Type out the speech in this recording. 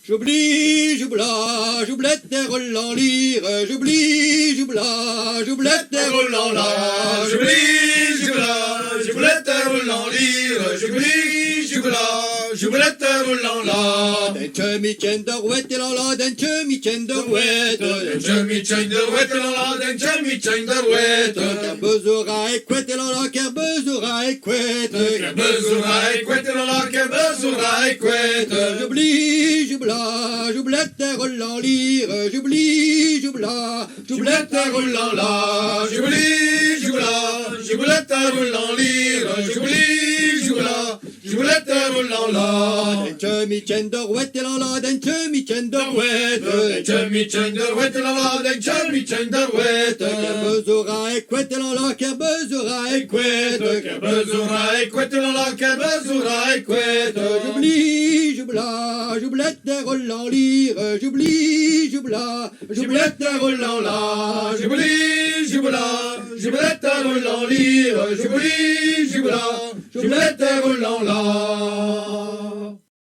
J'oublie, j'oubla, j'oublette des roulants lire, j'oublie, j'oubla, j'oublette des roulants la, J'oublie, j'oubla, j'oublette des roulants lire, j'oublie, j'oubla, j'oublette des roulants la. Dentje mi tjen de rouette la la, dentje mi tjen de rouette, Dentje mi tjen de rouette la la, dentje mi tjen de rouette. Kerbezoura et couette la la, kerbezoura et couette, Kerbezoura et couette la la, kerbezoura et couette. J'oublie, j'oubla, j'oublette des roulants lire, j'oublie, j'oubla, j'oublette des roulants la, J'oublie, j'oubla, j'oublette des roulants lire, j'oublie, j'oubla, j'oublette des roulants la. Dentje mi tjen de rouette la la, dentje mi tjen de rouette, Dentje mi tjen de rouette la la, dentje mi tjen de rouette. Kerbezoura et couette la la, kerbezoura et couette, Kerbezoura et couette la la, kerbezoura et couette. J'oublie, j'oubla, j'oublette des roulants lire, j'oublie, j'oubla, j'oublette des roulants la, J'oublie, j'oubla, j'oublette des roulants lire, j'oublie, j'oubla, j'oublette des roulants la.